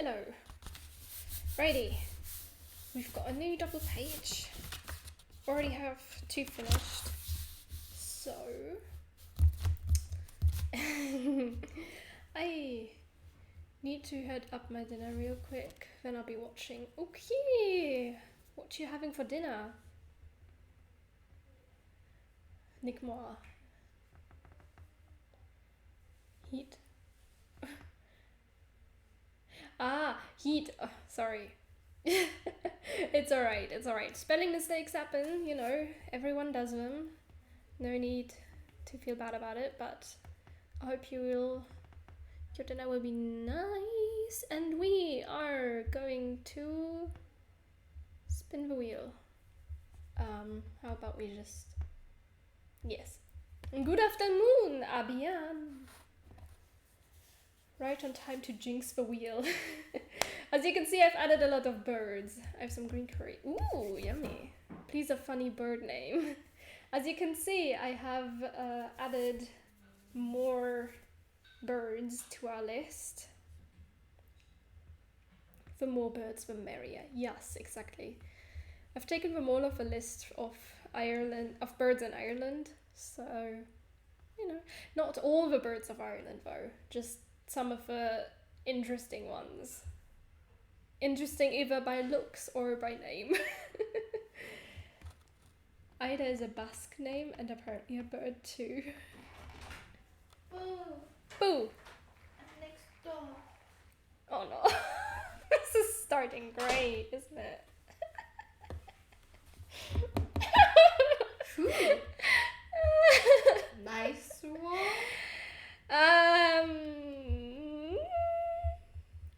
Hello. Righty. We've got a new double page. Already have 2 finished. So I need to head up my dinner real quick. Then I'll be watching. Okay. What you having for dinner? Nick Moore. Heat. Heat. Oh, sorry. It's alright. Spelling mistakes happen, you know. Everyone does them. No need to feel bad about it, but I hope your dinner will be nice. And we are going to spin the wheel. How about we just... Yes. Good afternoon, Abian. Right on time to jinx the wheel. As you can see, I've added a lot of birds. I have some green curry. Ooh, yummy. Please, a funny bird name. As you can see, I have added more birds to our list. The more birds, the merrier. Yes, exactly. I've taken them all off a list of birds in Ireland. So, you know, not all the birds of Ireland though. Just some of the interesting ones. Interesting either by looks or by name. Ida is a Basque name and apparently a bird too. Boo! Boo! I'm next door. Oh no. This is starting great, isn't it? Nice one.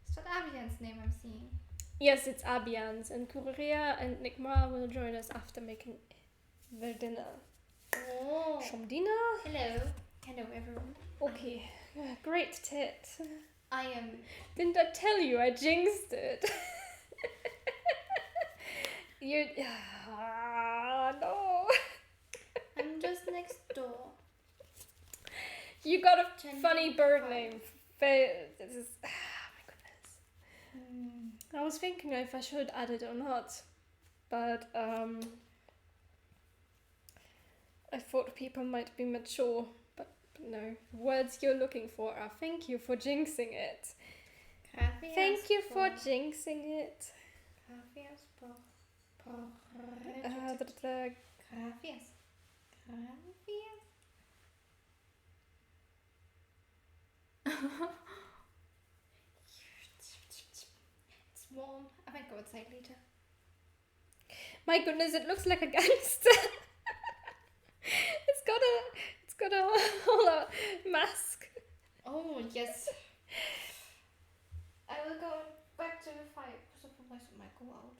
Is that Avian's name I'm seeing? Yes, it's Abian's, and Kuria and Nikma will join us after making the dinner. Oh. Some dinner? Hello. Hello, everyone. Okay. Great tit. I am... Didn't I tell you I jinxed it? You... no. I'm just next door. You got a funny bird name. This is... my goodness. I was thinking if I should add it or not. But, I thought people might be mature. But no. The words you're looking for are thank you for jinxing it. Gracias Thank you for jinxing it. Gracias por... Gracias. Gracias. It's warm. I might go outside later. My goodness, it looks like a gangster. It's got a whole mask. Oh, yes. I will go back to the fire because otherwise it might go out.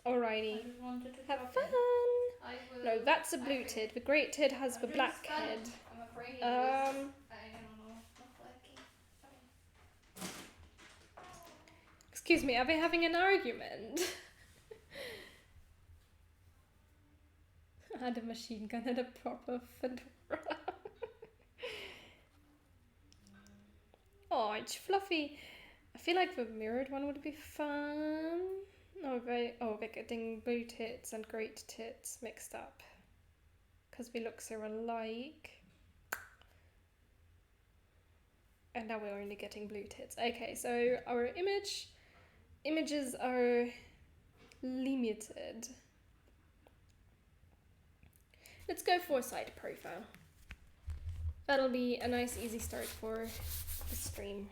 Alrighty. I just wanted to Have drop fun. it. I will. No, that's a blue tit. The great tit has the black head. I'm afraid it is. I don't know. Not liking. Excuse me, are they having an argument? And a machine gun and a proper fedora. Oh, it's fluffy. I feel like the mirrored one would be fun. They're getting blue tits and great tits mixed up. Because we look so alike. And now we're only getting blue tits. Okay, so our images are limited. Let's go for a side profile. That'll be a nice easy start for the stream.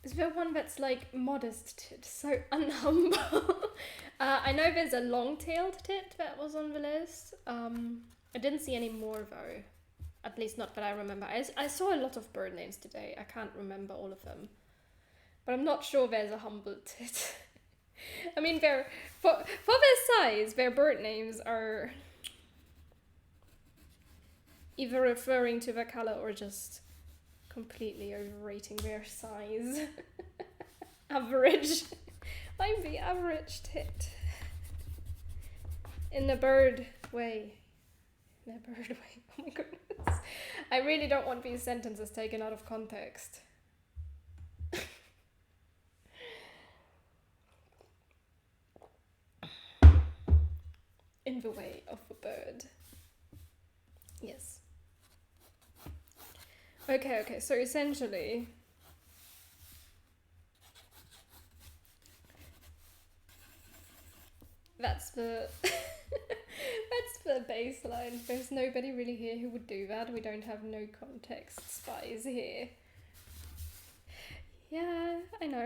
Is there one that's like modest tit, so unhumble? I know there's a long-tailed tit that was on the list. I didn't see any more though, at least not that I remember. I saw a lot of bird names today. I can't remember all of them, but I'm not sure there's a humble tit. I mean, for their size, their bird names are either referring to the color or just completely overrating their size. Average. I'm the average tit. In a bird way. In a bird way. Oh my goodness. I really don't want these sentences taken out of context. In the way of a bird. Yes. Okay, so essentially that's the that's the baseline. There's nobody really here who would do that. We don't have no context spies here. Yeah, I know.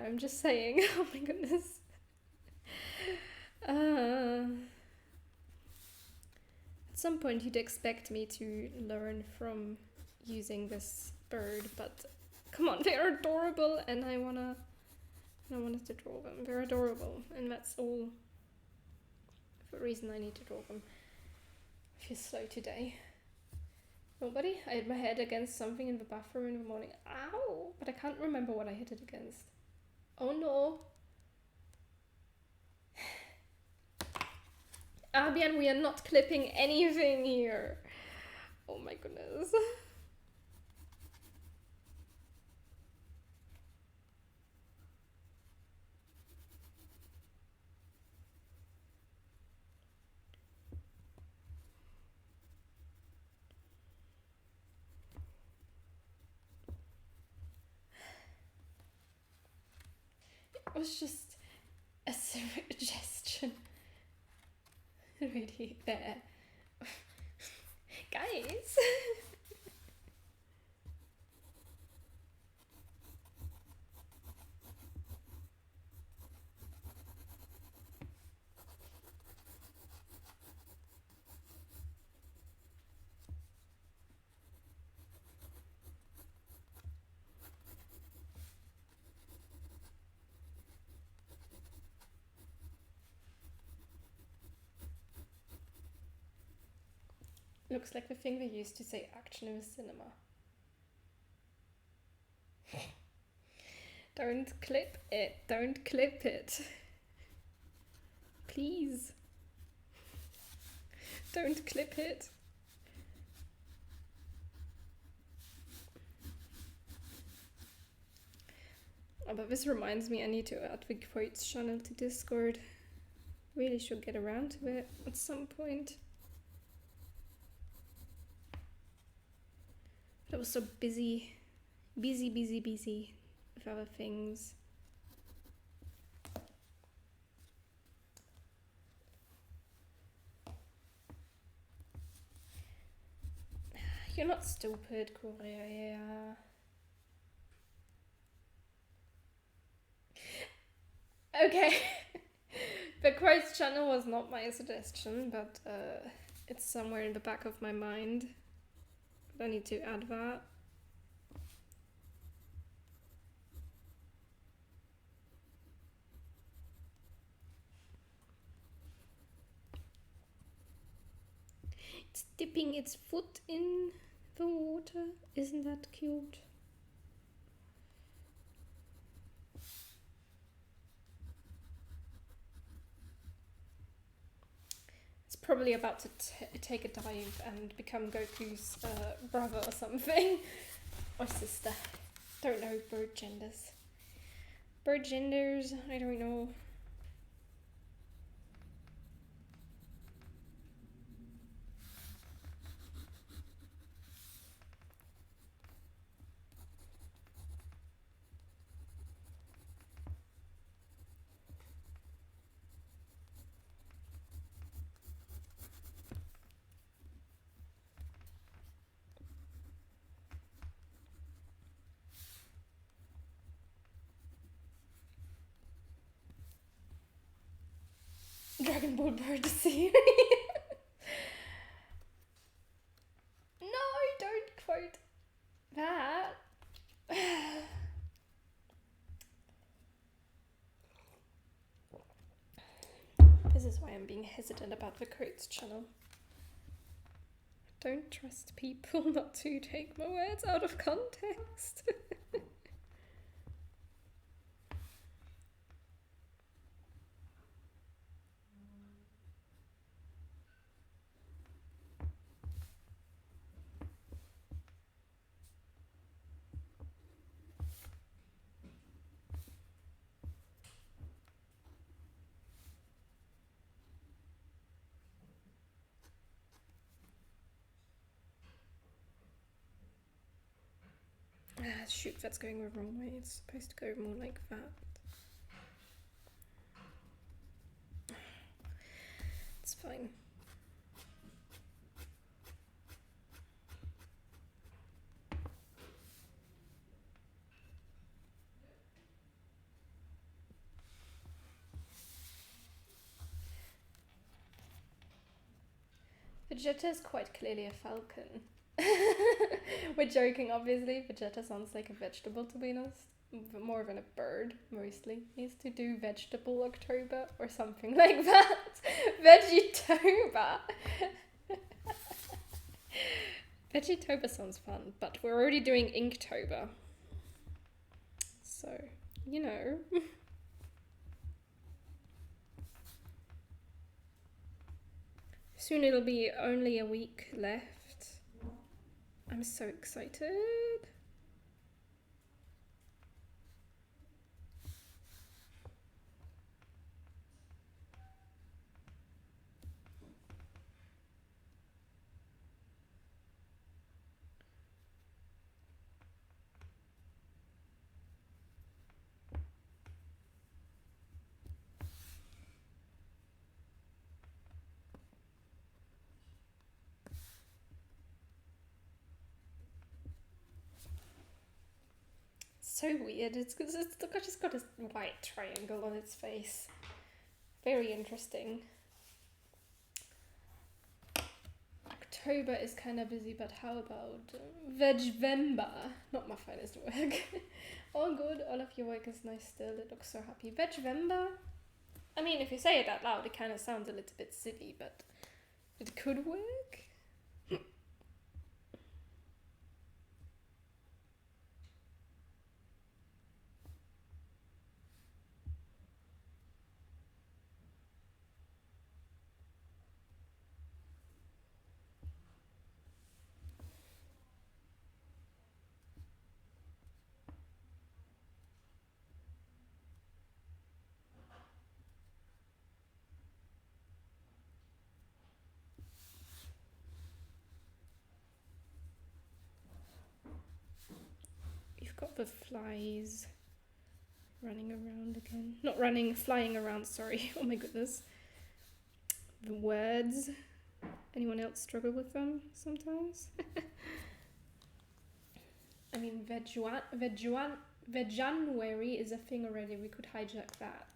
I'm just saying. Oh my goodness. At some point you'd expect me to learn from using this bird, but come on, they're adorable and I wanted to draw them. They're adorable and that's all the reason I need to draw them. I feel slow today. Nobody? I hit my head against something in the bathroom in the morning. Ow! But I can't remember what I hit it against. Oh no. Abian, we are not clipping anything here. Oh my goodness. It was just a suggestion. Really there. Guys. Looks like the thing they used to say action in the cinema. Don't clip it. Don't clip it. Please. Don't clip it. Oh, but this reminds me I need to add the quotes channel to Discord. Really should get around to it at some point. But I was so busy with other things. You're not stupid, Korea. Okay. The quotes channel was not my suggestion, but it's somewhere in the back of my mind. I need to add that. It's dipping its foot in the water. Isn't that cute? It's probably about to take a dive and become Goku's brother or something. Or sister. Don't know bird genders. Bird genders, I don't know. Dragon Ball bird series. No, don't quote that. This is why I'm being hesitant about the quotes channel. Don't trust people not to take my words out of context. Shoot, that's going the wrong way. It's supposed to go more like that. It's fine. Vegeta is quite clearly a falcon. We're joking, obviously. Vegeta sounds like a vegetable, to be honest. More than a bird, mostly. He used to do Vegetable October or something like that. Vegetober! Vegetober sounds fun, but we're already doing Inktober. So, you know. Soon it'll be only a week left. I'm so excited. So weird. It's just got a white triangle on its face. Very interesting. October is kind of busy, but how about Vegvember? Not my finest work. All good. All of your work is nice still. It looks so happy. Vegvember? I mean, if you say it out loud, it kind of sounds a little bit silly, but it could work. Got the flies running around again. Not running, flying around, sorry. Oh my goodness. The words. Anyone else struggle with them sometimes? I mean, Veganuary is a thing already. We could hijack that.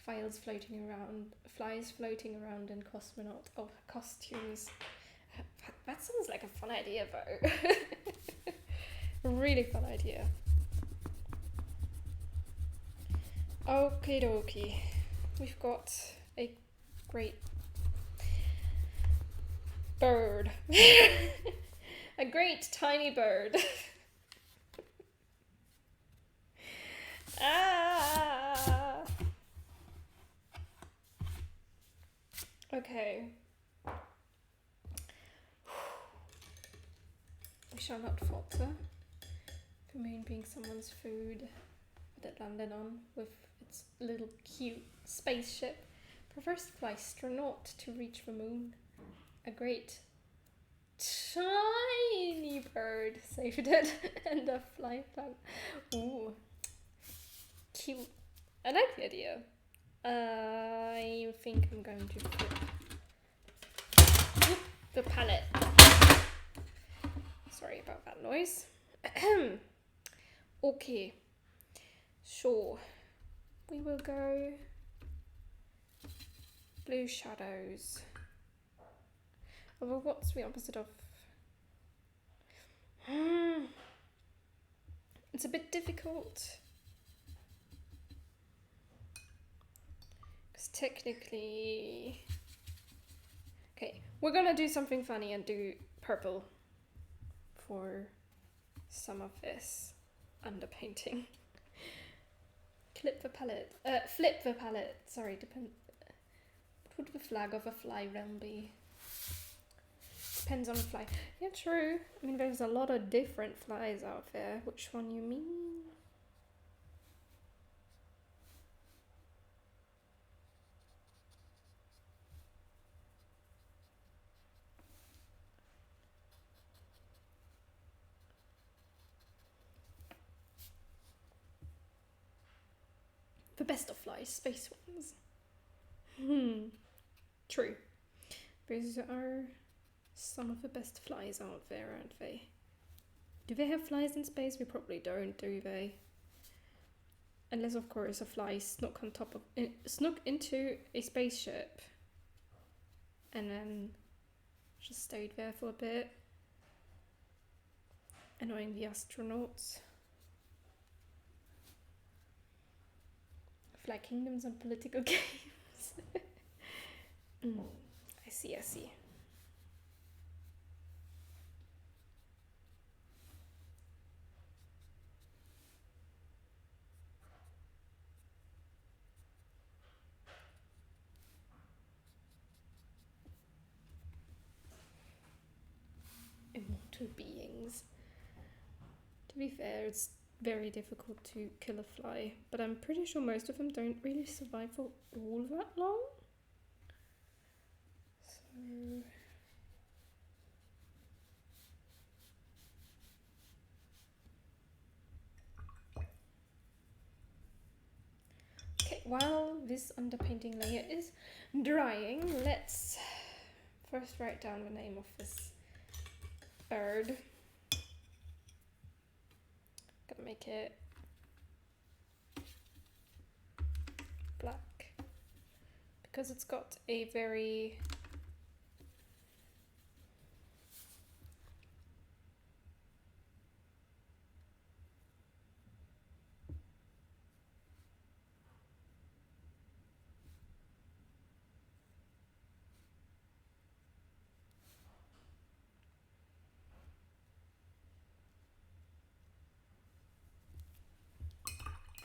Flies floating around in cosmonaut costumes. That sounds like a fun idea though. Really fun idea. Okie dokie. We've got a great bird. A great tiny bird. Ah. Okay. We shall not falter. The moon being someone's food that it landed on with its little cute spaceship. First fly astronaut to reach the moon. A great tiny bird saved it and a fly plan. Ooh, cute. I like the idea. I think I'm going to flip the palette. Sorry about that noise. Okay, sure. We will go blue shadows. Well, what's the opposite of? It's a bit difficult. Because technically... Okay, we're gonna do something funny and do purple for some of this underpainting. Flip the palette. Sorry, depend. What would the flag of a fly realm be? Depends on the fly. Yeah, true. I mean, there's a lot of different flies out there. Which one you mean? best of flies, space ones. True. Those are some of the best flies out there, aren't they? Do they have flies in space? We probably don't, do they? Unless, of course, a fly snuck into a spaceship and then just stayed there for a bit, annoying the astronauts. Fly kingdoms and political games. I see. Immortal beings. To be fair, it's very difficult to kill a fly, but I'm pretty sure most of them don't really survive for all that long. So... okay, while this underpainting layer is drying, let's first write down the name of this bird. Gonna make it black because it's got a very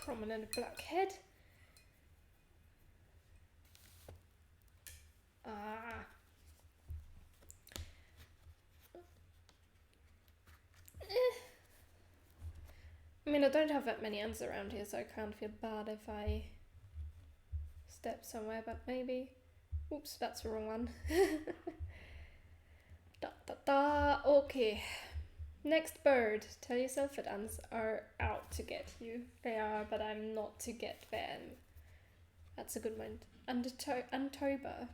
prominent black head. I mean, I don't have that many ants around here, so I can't feel bad if I step somewhere, but maybe... oops, that's the wrong one. Okay. Next bird. Tell yourself that ants are out to get you. They are, but I'm not to get them. That's a good one. Antober.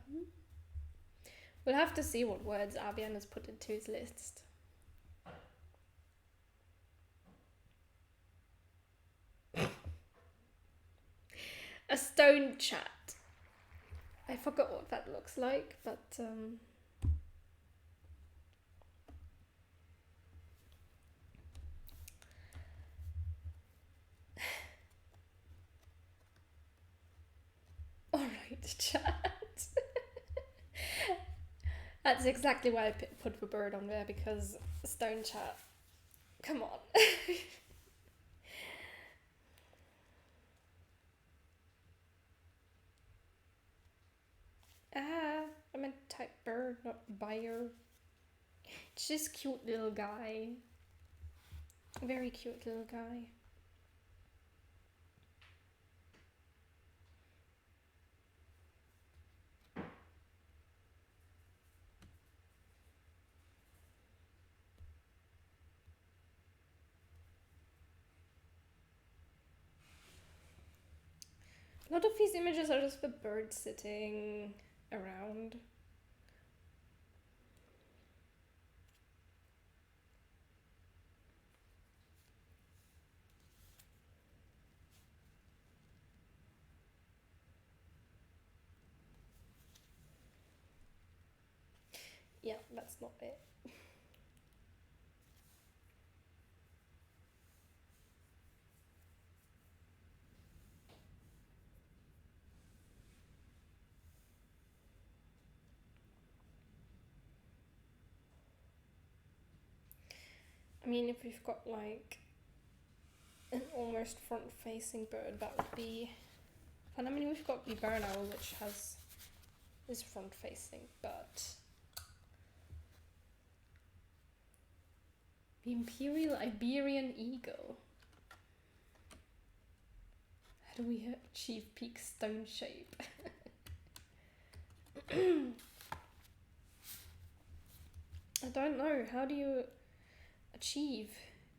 We'll have to see what words Avian has put into his list. A Stonechat. I forgot what that looks like, but alright, chat. That's exactly why I put the bird on there, because Stonechat. Come on. I meant type bird, not buyer. It's just cute little guy. Very cute little guy. A lot of these images are just the bird sitting around. Yeah, that's not it. I mean, if we've got like an almost front-facing bird, that would be fun. I mean, we've got the barn owl, which is front-facing, but the Imperial Iberian Eagle. How do we achieve peak stone shape? I don't know. How do you achieve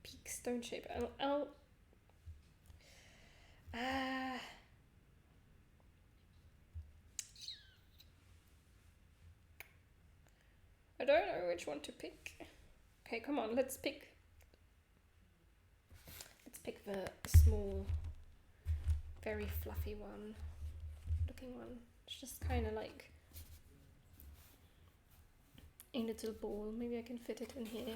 peak stone shape? don't know which one to pick. Okay, come on, let's pick the small, very fluffy one looking one. It's just kind of like a little ball. Maybe I can fit it in here.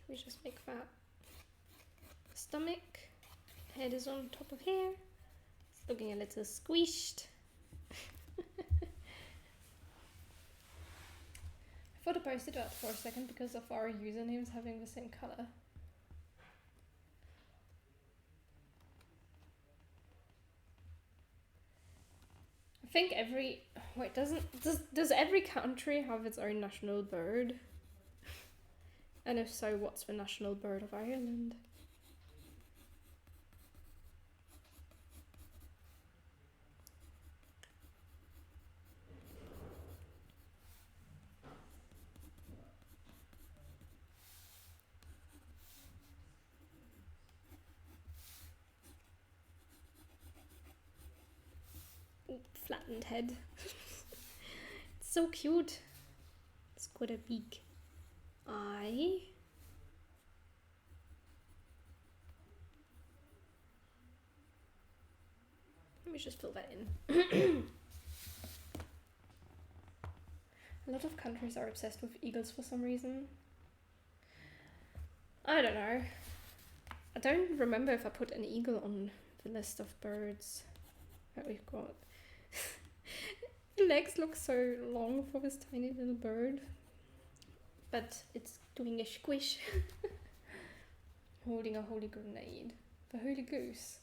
We just make that stomach. Head is on top of here. It's looking a little squished. I thought I posted that for a second because of our usernames having the same color. I think does every country have its own national bird? And if so, what's the national bird of Ireland? Flattened head. It's so cute. It's got a big eye. Let me just fill that in. A lot of countries are obsessed with eagles for some reason. I don't know. I don't remember if I put an eagle on the list of birds that we've got. The legs look so long for this tiny little bird, but it's doing a squish. Holding a holy grenade. The holy goose.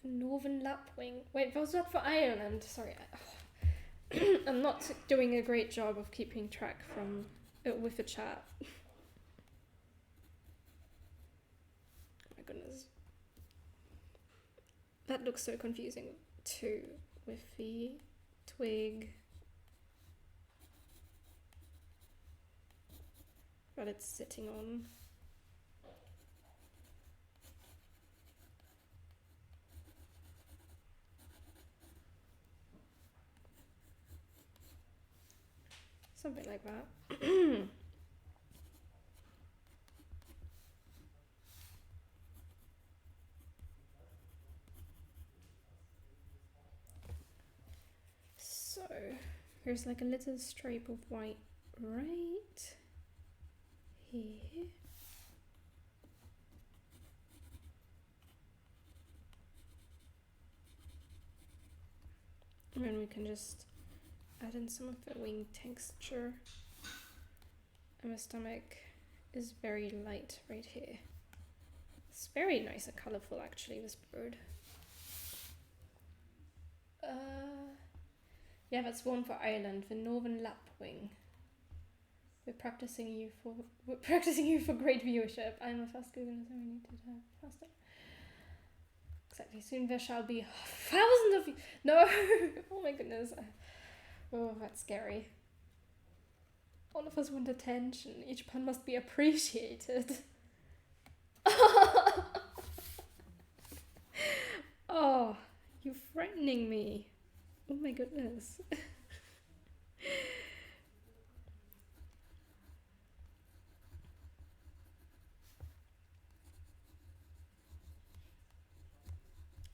Northern lapwing. Wait, was that for Ireland? Sorry, I'm not doing a great job of keeping track from with the chat. Oh my goodness, that looks so confusing too with the twig that it's sitting on. Something like that. So, here's like a little stripe of white right here. And then we can just add in some of the wing texture. And the stomach is very light right here. It's very nice and colorful actually, this bird. Yeah, that's one for Ireland, the Northern Lapwing. We're practicing you for great viewership. I'm a fast Googler, so we need to type faster. Exactly. Soon there shall be thousands of you. No! Oh my goodness. Oh, that's scary. All of us want attention. Each pun must be appreciated. Oh, you're frightening me. Oh my goodness.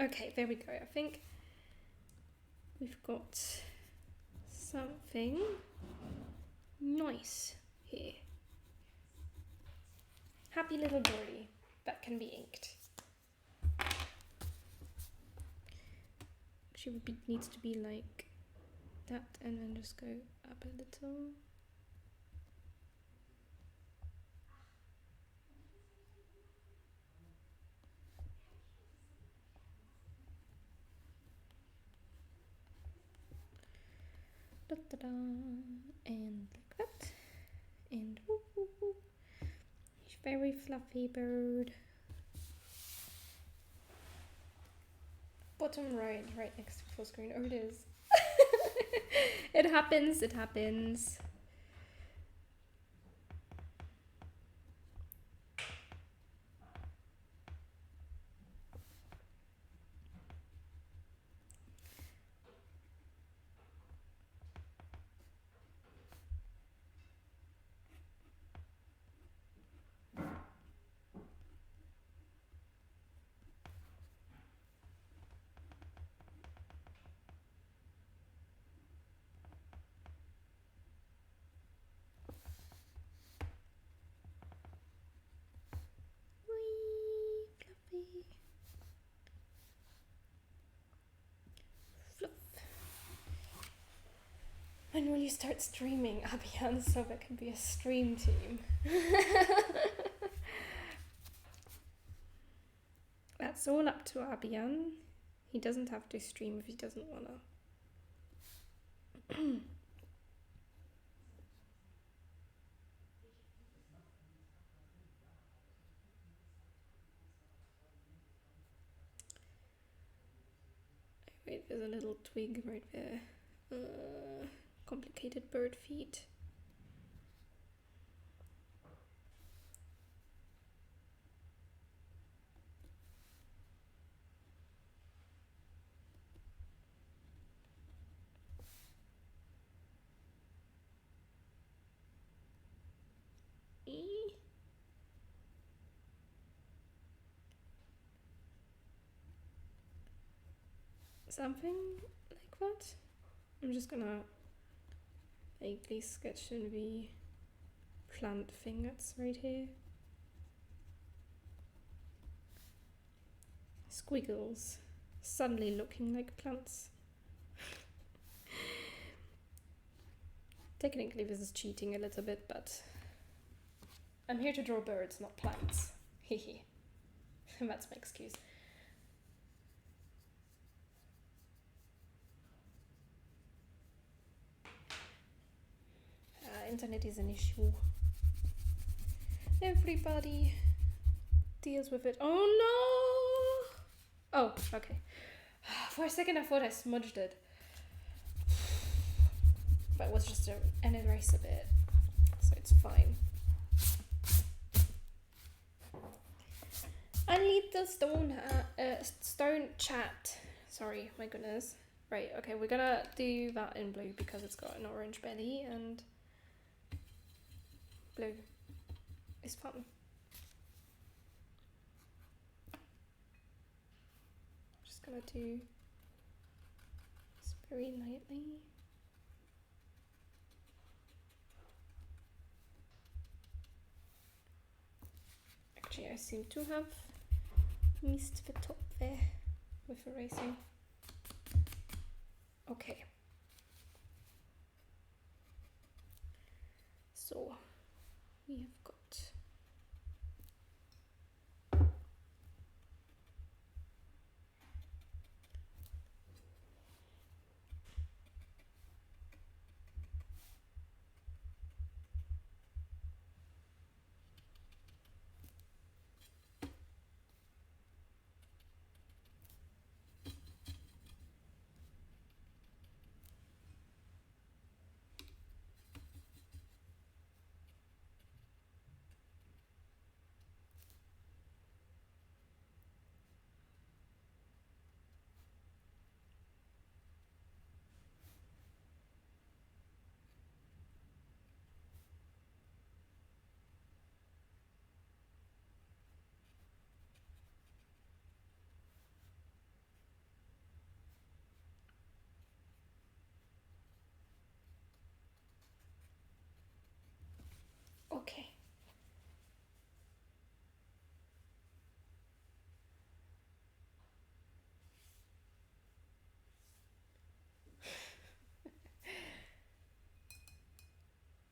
Okay, there we go. I think we've got something nice here. Happy little birdie that can be inked. Actually, the beak needs to be like that and then just go up a little. Da, da, da. And like that. And woo, woo, woo. Very fluffy bird. Bottom right next to full screen. Oh, it is. It happens, it happens. Wee, fluffy. Fluff. When will you start streaming, Abian, so there can be a stream team? That's all up to Abian. He doesn't have to stream if he doesn't wanna. Wait, there's a little twig right there. Complicated bird feet. Something like that. I'm just gonna vaguely sketch in the plant thing that's right here. Squiggles, suddenly looking like plants. Technically this is cheating a little bit, but I'm here to draw birds, not plants. Hehe. That's my excuse. Internet is an issue. Everybody deals with it. Oh no! Oh, okay. For a second I thought I smudged it. But it was just an eraser bit. So it's fine. I need the Stonechat. Sorry, my goodness. Right, okay, we're gonna do that in blue because it's got an orange belly and blue is fun. Just gonna do this very lightly. Actually, I seem to have missed the top there with erasing. Okay. So we have got okay.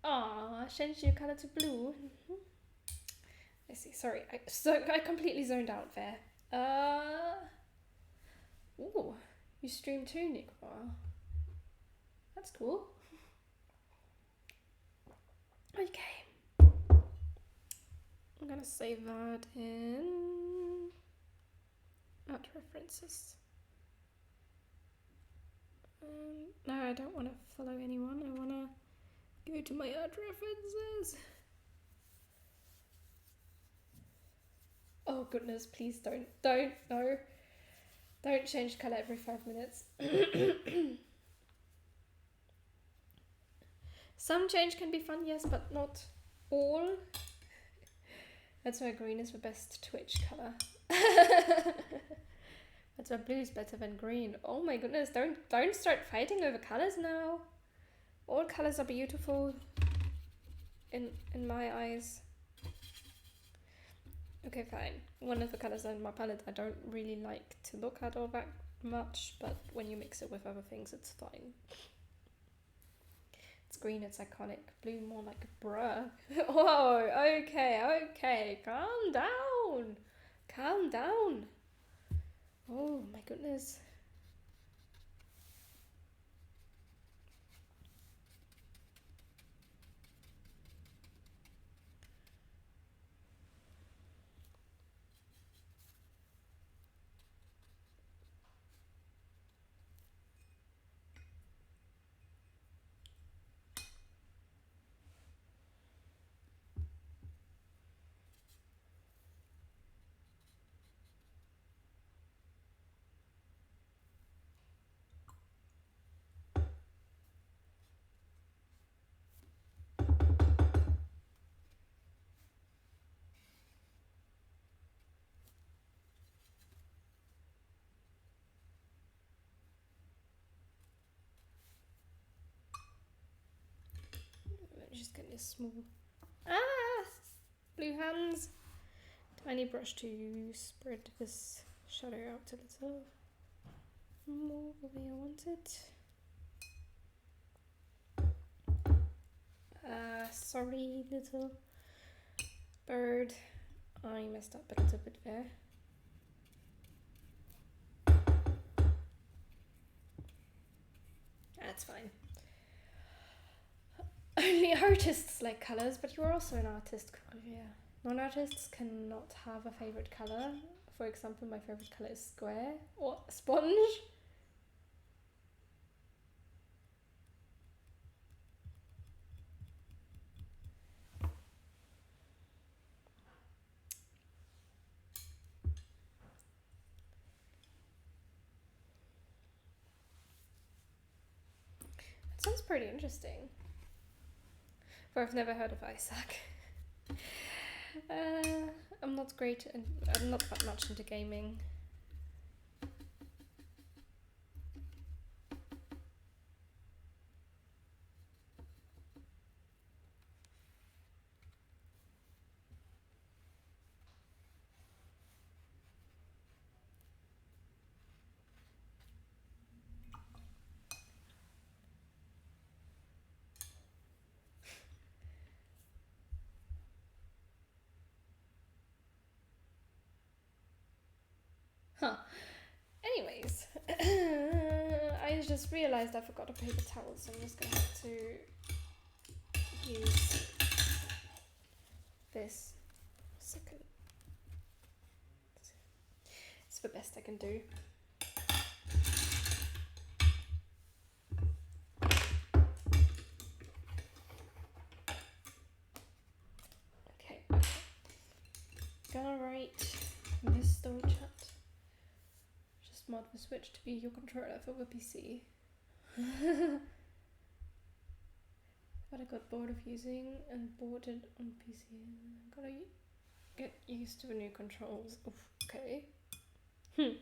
Ah, changed your color to blue. I see. Sorry, I completely zoned out there. Ooh, you stream too, Nick. Wow, that's cool. Okay, I'm gonna save that in add references. No, I don't want to follow anyone. I want to go to my art references. Oh goodness, please don't, no. Don't change colour every 5 minutes. Some change can be fun, yes, but not all. That's why green is the best Twitch colour. That's why blue is better than green. Oh my goodness, don't start fighting over colours now. All colours are beautiful in my eyes. Okay, fine. One of the colours on my palette I don't really like to look at all that much, but when you mix it with other things, it's fine. It's green, it's iconic. Blue, more like a bruh. Whoa, okay. Calm down. Calm down. Oh my goodness. Just getting this small blue hands. Tiny brush to spread this shadow out a little more the way I want it. Sorry, little bird. I messed up a little bit there. That's fine. Only artists like colours, but you're also an artist, yeah. Non-artists cannot have a favourite colour. For example, my favourite colour is square or sponge. That sounds pretty interesting. For I've never heard of Isaac. I'm not great and I'm not that much into gaming. Huh. Anyways, I just realised I forgot a paper towel, so I'm just gonna have to use this. Second. It's the best I can do. Okay. Gonna write this Stonechat. Just mod the Switch to be your controller for the PC. But I got bored of using and bought it on PC. Gotta get used to the new controls. Oof, okay. The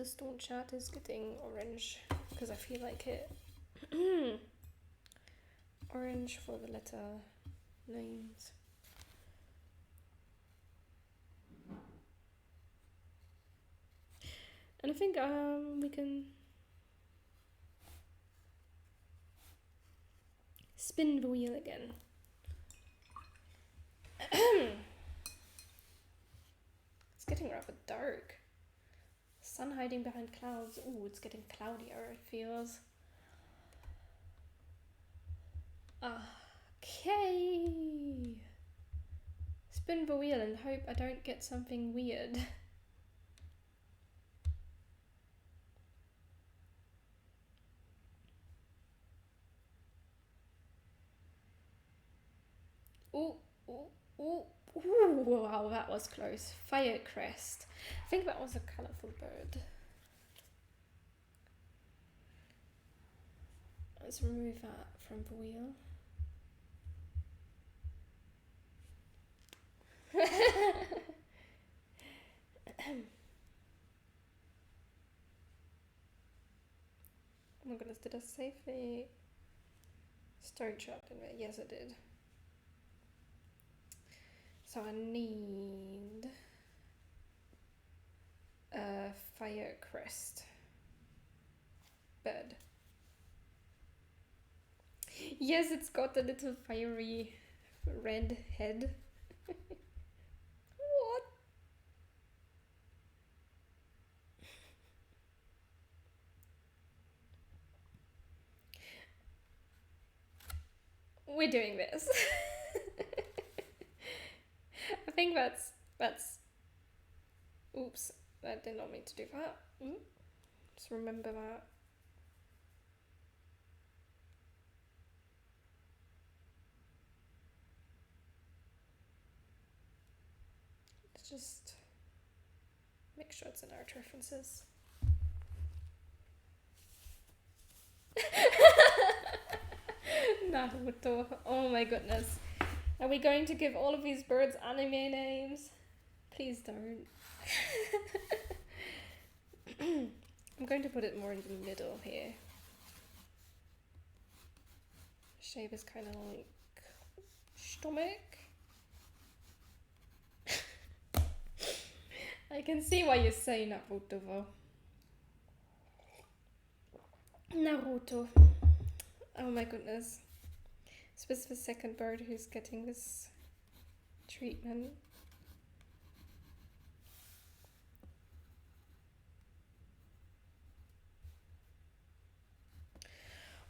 Stonechat is getting orange because I feel like it. Orange for the letter names. And I think we can spin the wheel again. It's getting rather dark. Sun hiding behind clouds. Ooh, it's getting cloudier, it feels. Okay. Spin the wheel and hope I don't get something weird. Ooh, ooh, wow, that was close. Firecrest. I think that was a colourful bird. Let's remove that from the wheel. Oh my goodness, did I save the Stonechat in there? Yes, I did. So I need a Firecrest bird. Yes, it's got a little fiery red head. What? We're doing this. I think that's oops, I did not mean to do that. Just remember that. Let's just make sure it's in art references. Naruto. Oh my goodness. Are we going to give all of these birds anime names? Please don't. I'm going to put it more in the middle here. Shape is kind of like stomach. I can see why you say Naruto though. Naruto. Oh my goodness. This was the second bird who's getting this treatment.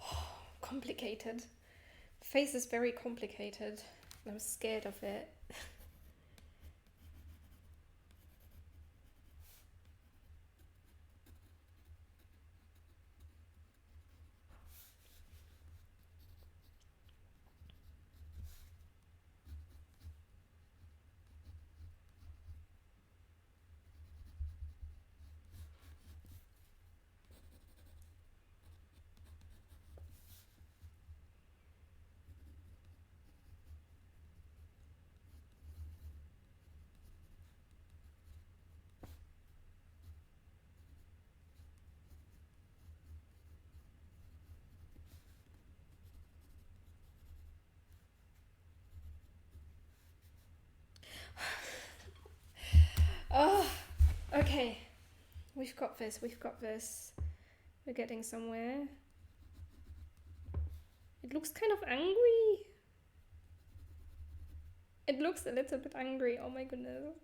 Oh, complicated. The face is very complicated. I'm scared of it. Oh, okay. We've got this. We're getting somewhere. It looks kind of angry. It looks a little bit angry. Oh my goodness.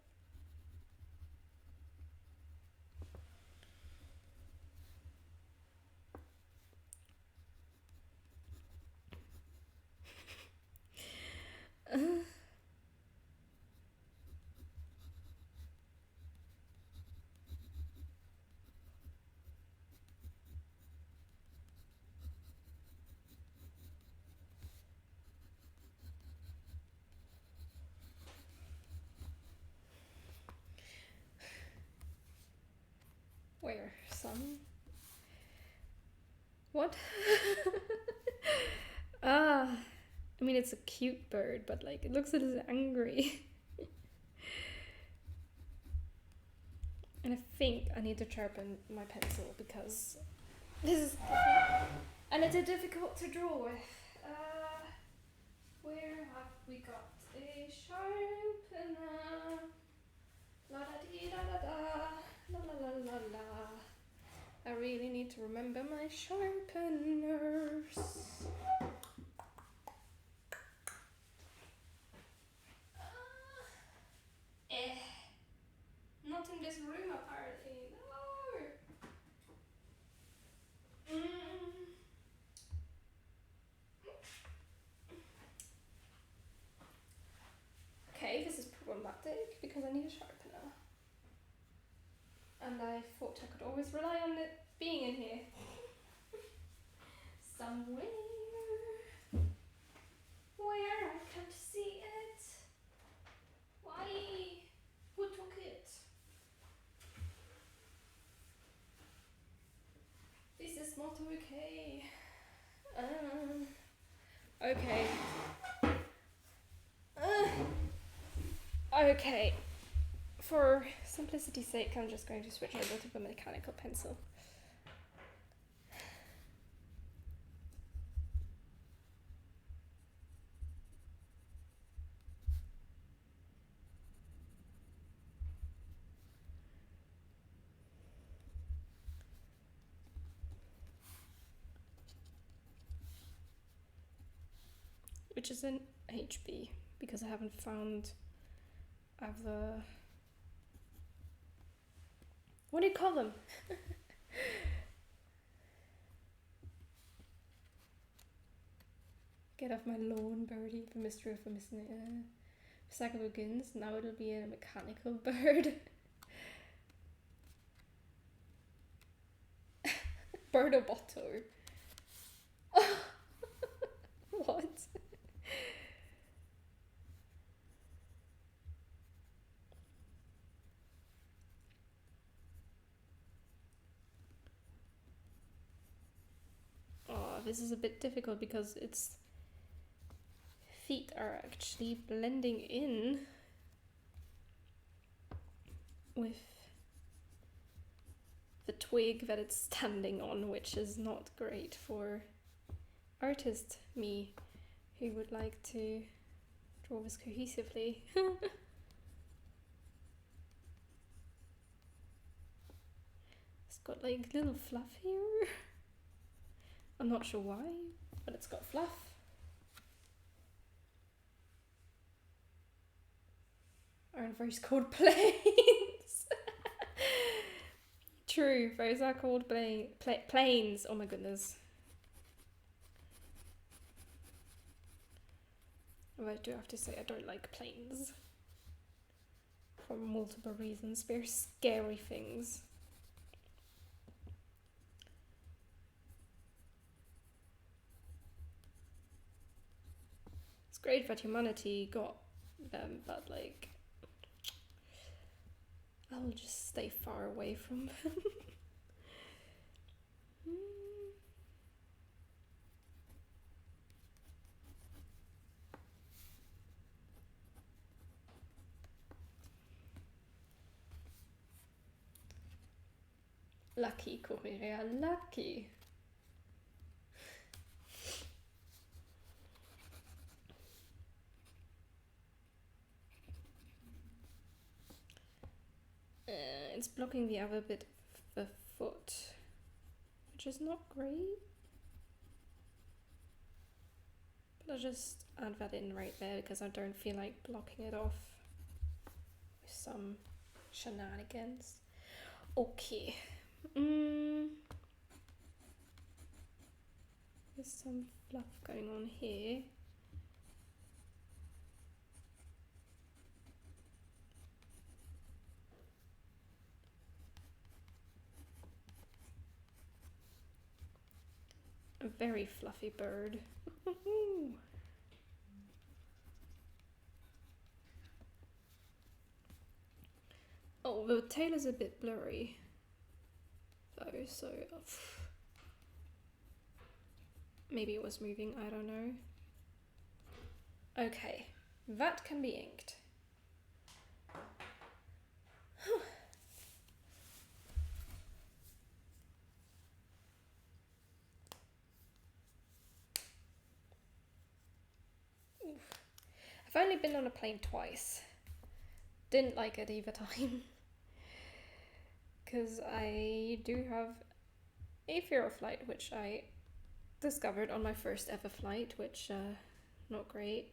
Where? Some? What? I mean, it's a cute bird, but like, it looks a little angry. And I think I need to sharpen my pencil because this is a little difficult to draw with. Where have we got a sharpener? La da dee da da da, la la la la la. I really need to remember my sharpeners. Not in this room apparently. No. Okay, this is problematic because I need a sharpener. And I thought I could always rely on it being in here. Somewhere. Where I can't see it. is not okay. Okay. Okay. For simplicity's sake, I'm just going to switch over to the mechanical pencil. Which is in HB, because I haven't found other... What do you call them? Get off my lawn, birdie. The mystery of the missing cycle begins. Now it'll be a mechanical bird. Birdobotto. What? Oh, this is a bit difficult because its feet are actually blending in with the twig that it's standing on, which is not great for artist me, who would like to draw this cohesively. It's got like little fluff here. I'm not sure why, but it's got fluff. Aren't those called planes? True, those are called planes. Oh my goodness. Well, I do have to say I don't like planes. For multiple reasons. They're scary things. It's great that humanity got them, but like... I'll just stay far away from them. Lucky, Correria, lucky. It's blocking the other bit of the foot, which is not great. But I'll just add that in right there because I don't feel like blocking it off with some shenanigans. Okay. There's some fluff going on here. A very fluffy bird. Oh, the tail is a bit blurry though, so maybe it was moving, I don't know. Okay, that can be inked. I've only been on a plane twice. Didn't like it either time. Because I do have a fear of flight, which I discovered on my first ever flight, which not great.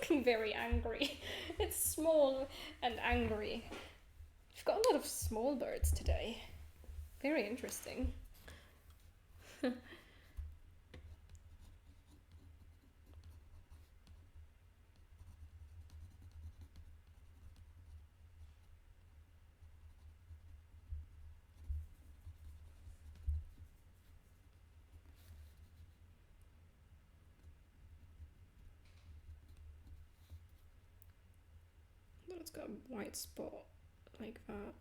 looking very angry. It's small and angry. We've got a lot of small birds today. Very interesting. It's got a white spot like that.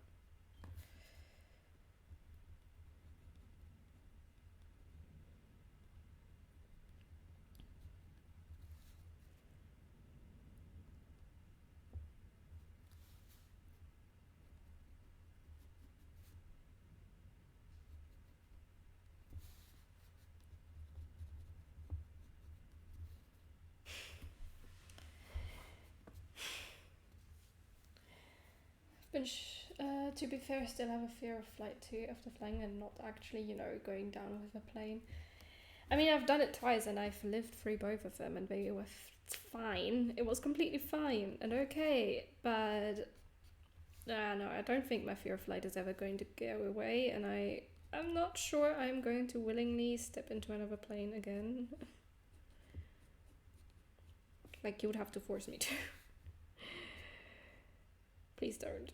But to be fair, I still have a fear of flight too, after flying and not actually, you know, going down with a plane. I mean, I've done it twice and I've lived through both of them and they were fine. It was completely fine and okay, but no, I don't think my fear of flight is ever going to go away, and I'm not sure I'm going to willingly step into another plane again. Like, you would have to force me to. Please don't.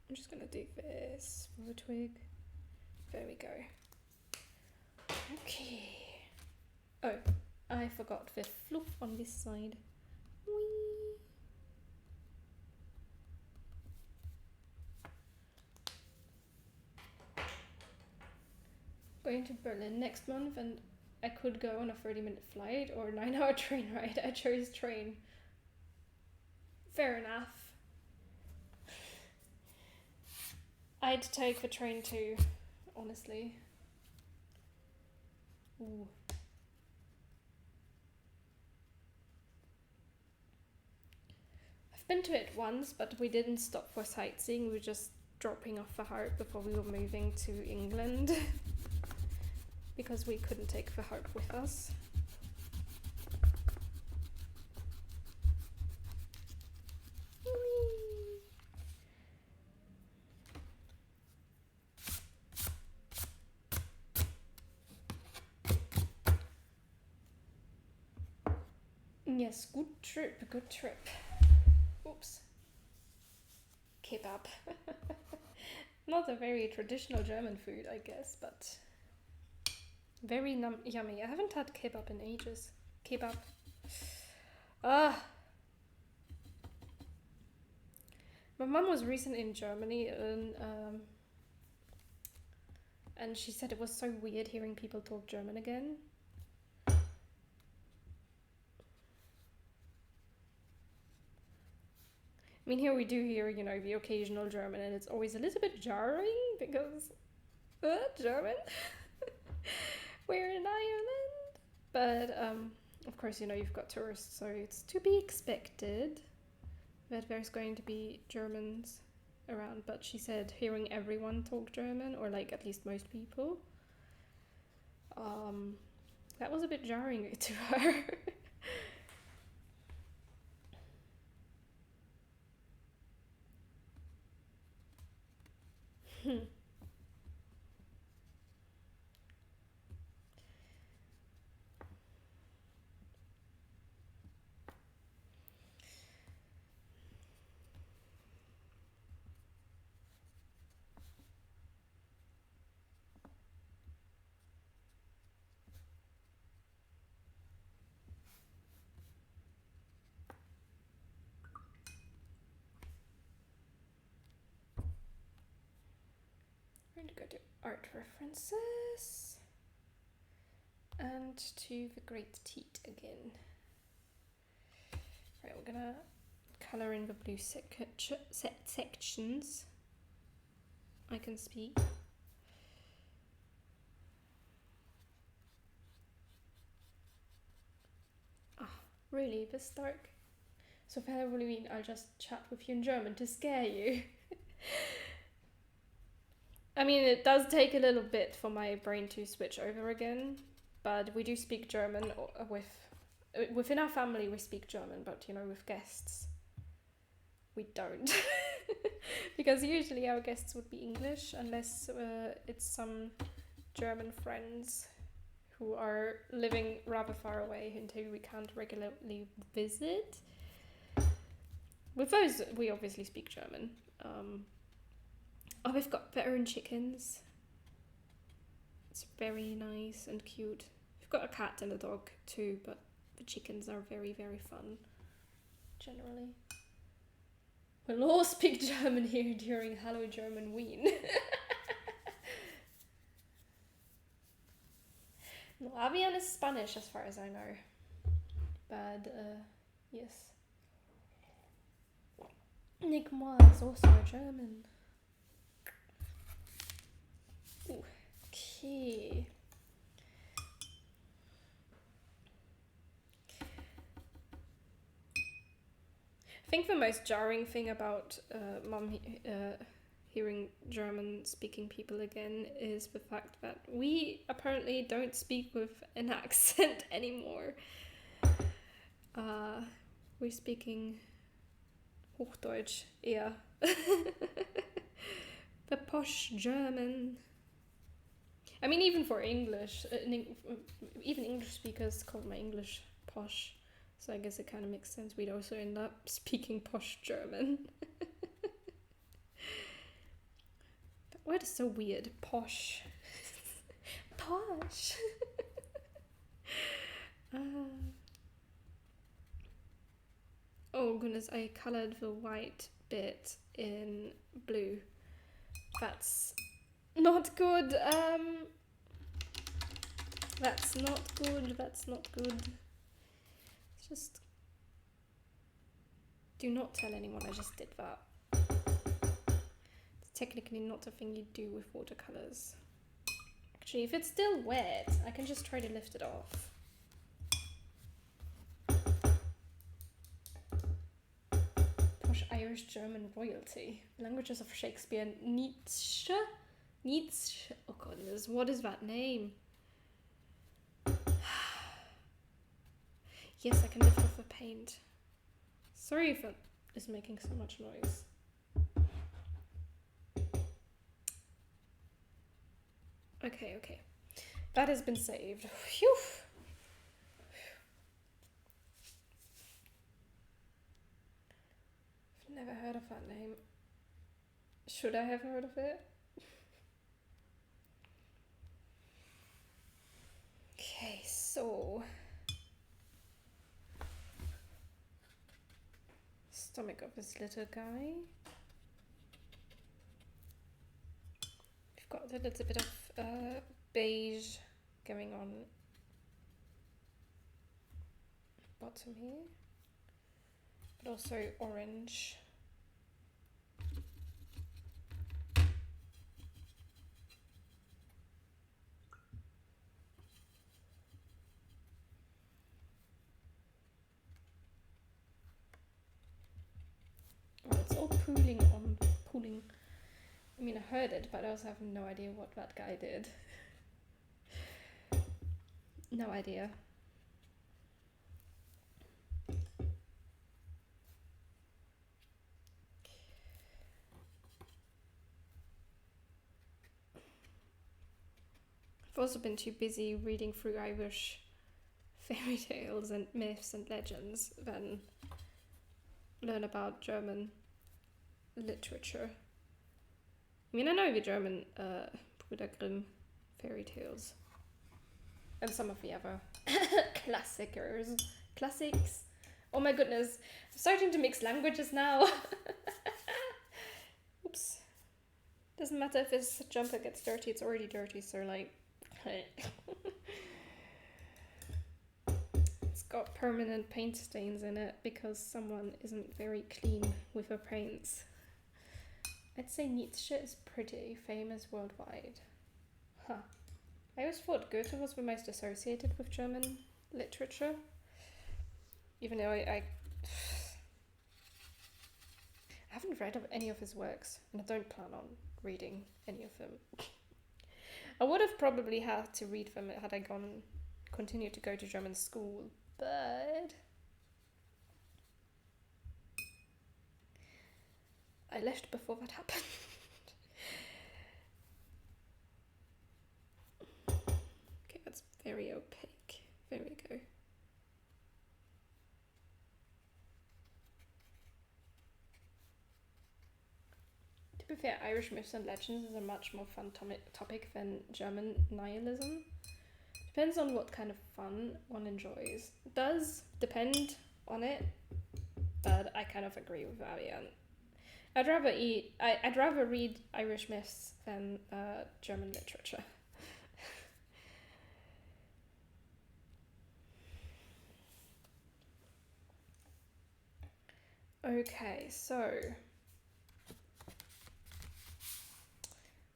I'm just gonna do this for the twig. There we go. Okay. Oh, I forgot the fluff on this side. Whee! Going to Berlin next month, and I could go on a 30-minute flight or 9-hour train ride. I chose train. Fair enough. I'd take the train too, honestly. Ooh. I've been to it once, but we didn't stop for sightseeing. We were just dropping off the harp before we were moving to England. Because we couldn't take the harp with us. Yes, good trip, good trip. Oops. Kebab. Not a very traditional German food, I guess, but very yummy. I haven't had kebab in ages. Kebab. Ah. My mum was recently in Germany and she said it was so weird hearing people talk German again. I mean, here we do hear, you know, the occasional German, and it's always a little bit jarring because, German? We're in Ireland. But, of course, you know, you've got tourists, so it's to be expected that there's going to be Germans around. But she said hearing everyone talk German, or like at least most people, that was a bit jarring to her. going to go to art references and to the Great Tit again. Right, we're gonna color in the blue sections. I can speak. Really, this dark? So for Halloween, I'll just chat with you in German to scare you. I mean, it does take a little bit for my brain to switch over again, but we do speak German within our family. We speak German, but you know, with guests, we don't, because usually our guests would be English, unless it's some German friends who are living rather far away and who we can't regularly visit. With those, we obviously speak German. Oh, we've got their own chickens. It's very nice and cute. We've got a cat and a dog too, but the chickens are very, very fun, generally. We'll all speak German here during Hallo German Wien. No, Avian is Spanish as far as I know. But, yes. Nick Moore is also a German. Ooh, okay. I think the most jarring thing about Mum hearing German-speaking people again is the fact that we apparently don't speak with an accent anymore. We're speaking Hochdeutsch eher. The posh German. I mean, even for English, even English speakers call my English posh. So I guess it kind of makes sense. We'd also end up speaking posh German. That word is so weird. Posh. Posh. Oh goodness, I colored the white bit in blue. That's not good. That's not good. That's not good. Just do not tell anyone I just did that. It's technically not a thing you do with watercolors. Actually, if it's still wet, I can just try to lift it off. Posh Irish German royalty. Languages of Shakespeare. Nietzsche? Nietzsche? Oh goodness, what is that name? Yes, I can lift off the paint. Sorry if it is making so much noise. Okay. That has been saved. Phew. I've never heard of that name. Should I have heard of it? Okay, so stomach of this little guy. We've got a little bit of beige going on bottom here, but also orange. It's all pooling. I mean, I heard it, but I also have no idea what that guy did. No idea. I've also been too busy reading through Irish fairy tales and myths and legends than learn about German literature. I mean, I know the German Brüder Grimm fairy tales and some of the other classics. Oh my goodness, I'm starting to mix languages now. Oops. Doesn't matter if his jumper gets dirty, it's already dirty, so like... It's got permanent paint stains in it because someone isn't very clean with her paints. I'd say Nietzsche is pretty famous worldwide. Huh. I always thought Goethe was the most associated with German literature. Even though I haven't read any of his works, and I don't plan on reading any of them. I would have probably had to read them had I continued to go to German school, but I left before that happened. Okay, that's very opaque. There we go. To be fair, Irish myths and legends is a much more fun topic than German nihilism. Depends on what kind of fun one enjoys. It does depend on it, but I kind of agree with Avian. I'd rather read Irish myths than German literature. Okay, so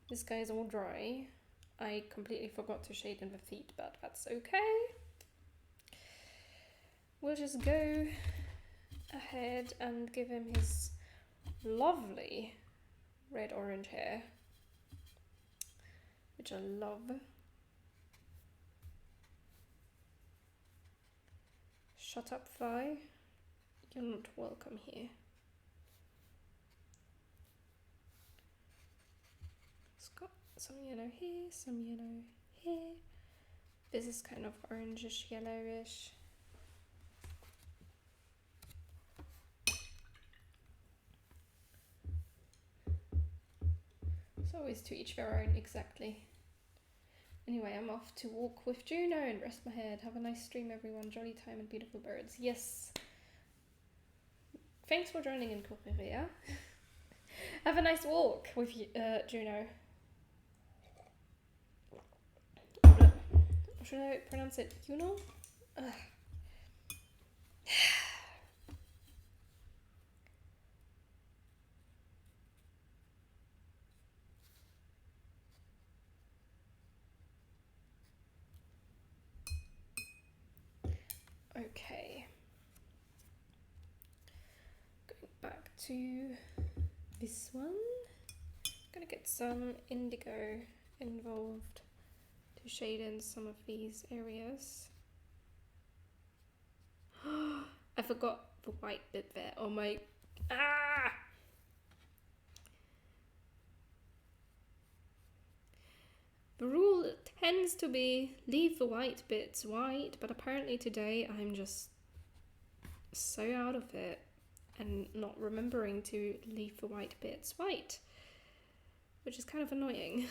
this guy's all dry. I completely forgot to shade in the feet, but that's okay. We'll just go ahead and give him his lovely red-orange hair, which I love. Shut up, fly. You're not welcome here. It's got some yellow here, some yellow here. This is kind of orangish, yellowish. It's always to each their own, exactly. Anyway, I'm off to walk with Juno and rest my head. Have a nice stream, everyone. Jolly time and beautiful birds. Yes. Thanks for joining in, Korea. Have a nice walk with Juno. Should I pronounce it Juno? Okay. Going back to this one. Gonna get some indigo involved to shade in some of these areas. I forgot the white bit there. Oh my... Ah! The rule tends to be leave the white bits white, but apparently today I'm just so out of it and not remembering to leave the white bits white, which is kind of annoying.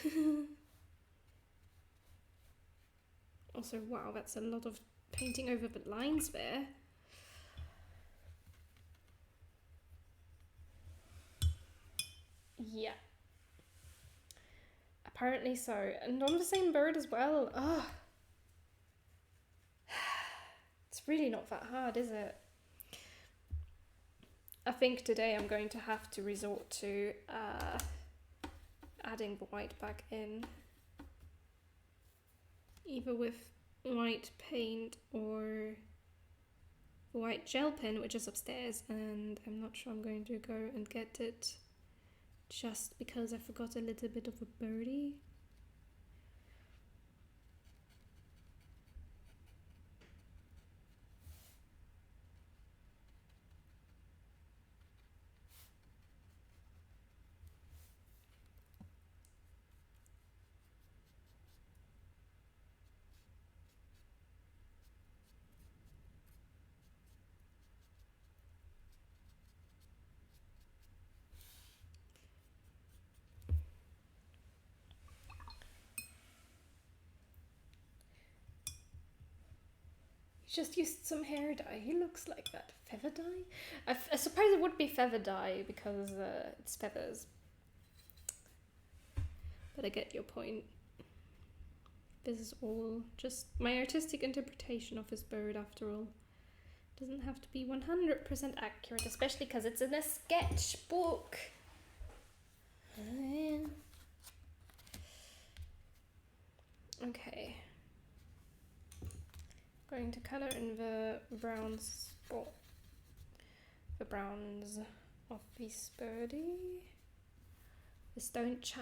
Also, wow, that's a lot of painting over the lines there. Yeah. Apparently so. And on the same bird as well. Ugh. It's really not that hard, is it? I think today I'm going to have to resort to adding the white back in. Either with white paint or white gel pen, which is upstairs, and I'm not sure I'm going to go and get it just because I forgot a little bit of a birdie. Just used some hair dye. He looks like that. Feather dye? I suppose it would be feather dye because it's feathers. But I get your point. This is all just my artistic interpretation of this bird after all. Doesn't have to be 100% accurate, especially because it's in a sketchbook. Okay. Going to color in the brown spot. The browns of this birdie. The Stonechat.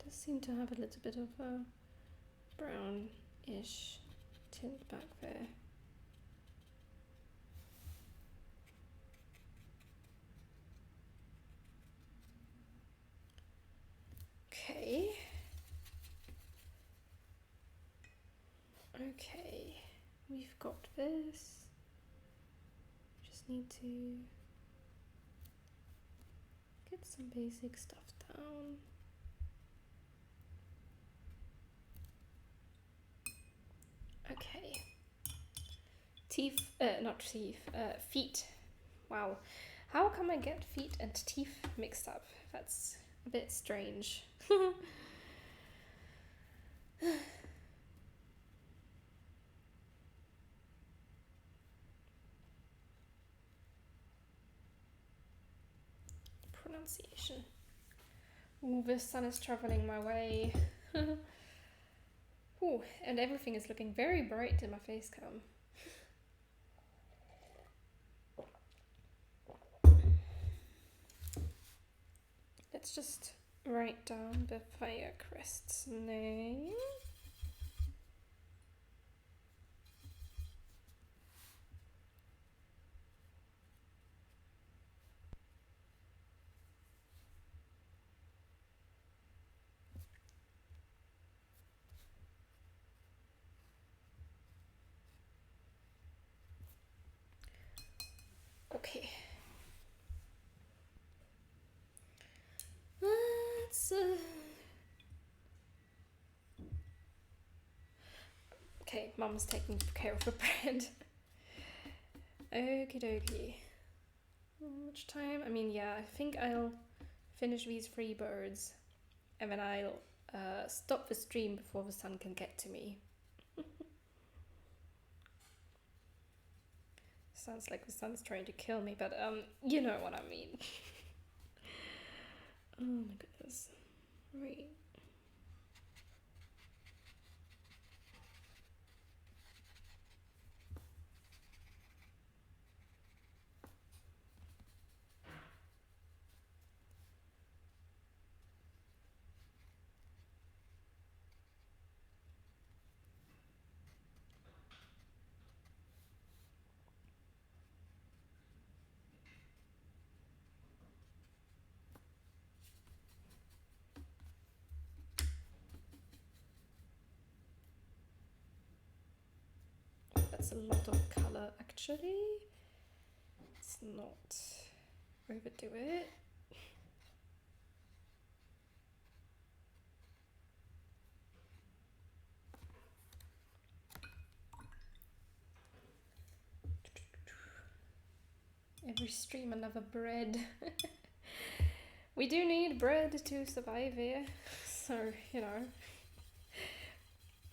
Does seem to have a little bit of a brownish tint back there. Okay. Okay, we've got this. Just need to get some basic stuff down. Okay. Feet. Wow. How come I get feet and teeth mixed up? That's a bit strange. Pronunciation. Ooh, the sun is traveling my way. Ooh, and everything is looking very bright in my face cam. Let's just write down the Firecrest's name. Okay. Let's okay, Mum's taking care of the bread. Okie dokie. How much time? I mean, yeah, I think I'll finish these 3 birds and then I'll stop the stream before the sun can get to me. Sounds like the sun's trying to kill me, but you know what I mean. Oh my goodness. Right. That's a lot of color actually. Let's not overdo it. Every stream another bread. We do need bread to survive here, so you know.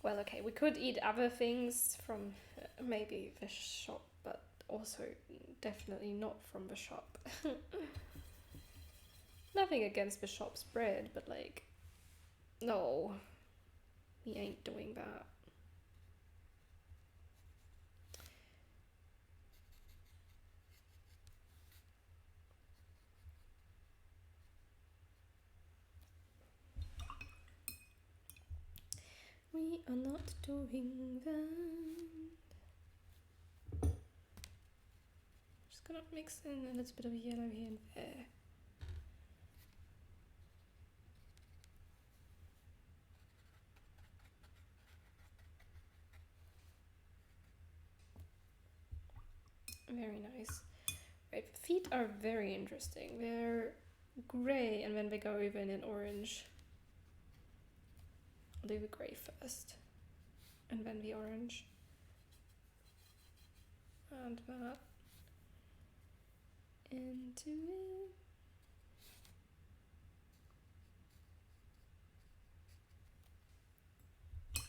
Well, okay, we could eat other things from maybe the shop, but also definitely not from the shop. Nothing against the shop's bread, but like, no, we ain't doing that. We are not doing that. gonna mix in a little bit of yellow here and there. Very nice. Right, feet are very interesting. They're grey and then they go over in an orange. I'll do the grey first. And then the orange. And that into it.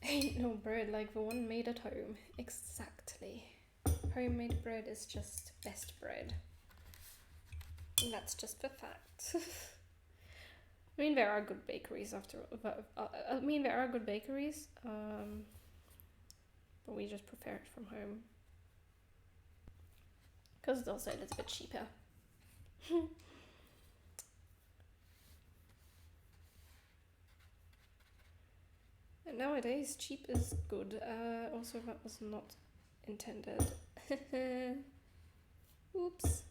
Ain't no bread like the one made at home. Exactly. Homemade bread is just best bread. And that's just the fact. I mean, there are good bakeries after all. I mean, there are good bakeries, but we just prefer it from home. Because it's also a little bit cheaper. And nowadays, cheap is good. Also, that was not intended. Oops.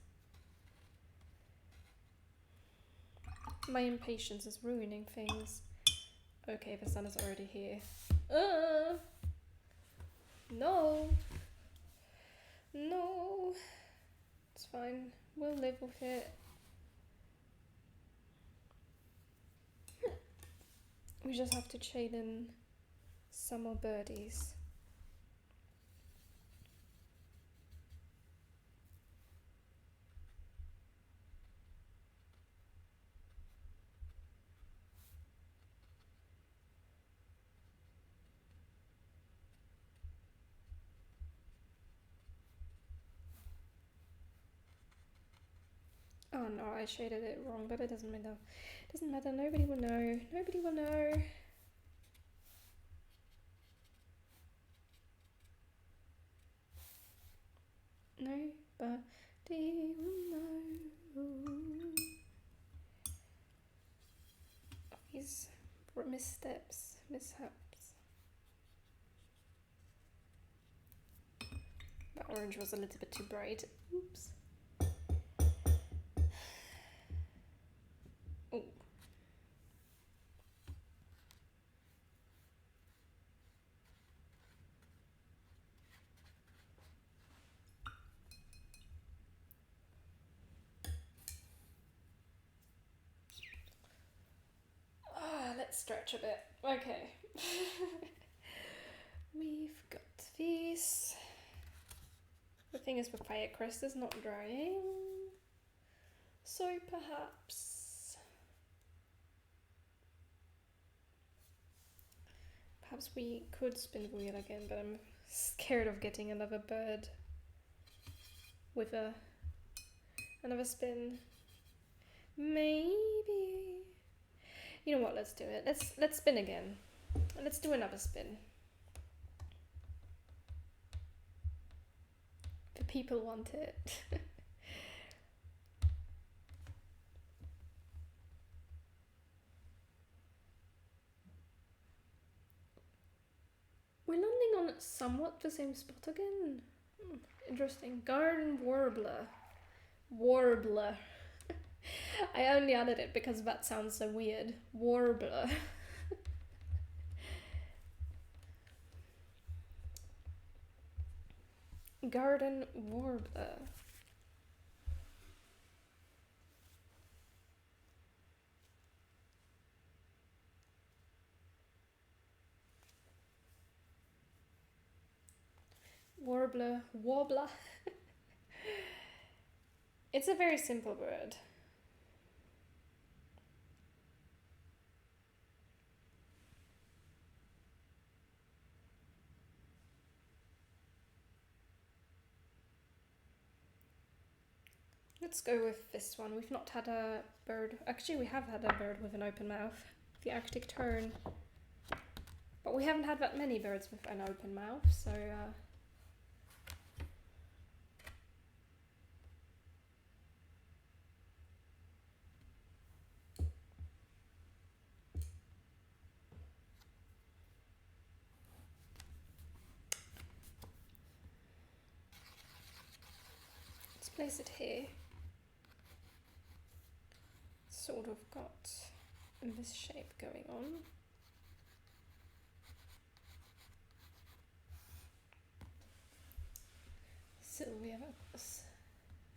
My impatience is ruining things. Okay, the sun is already here. No. No. It's fine. We'll live with it. We just have to trade in some more birdies. Oh no, I shaded it wrong, but it doesn't matter. It doesn't matter, nobody will know. Nobody will know. Nobody will know. These missteps, mishaps. That orange was a little bit too bright. Oops. Oh. Let's stretch a bit. Okay. We've got these. The thing is, the Firecrest is not drying. So perhaps we could spin the wheel again, but I'm scared of getting another bird with another spin. Maybe. You know what? Let's do it. Let's spin again. Let's do another spin. The people want it. We're landing on somewhat the same spot again. Interesting. Garden Warbler. Warbler. I only added it because that sounds so weird. Warbler. Garden Warbler. Warbler. It's a very simple bird. Let's go with this one. We've not had a bird. Actually, we have had a bird with an open mouth. The Arctic tern. But we haven't had that many birds with an open mouth, so place it here. Sort of got this shape going on. Sylvia.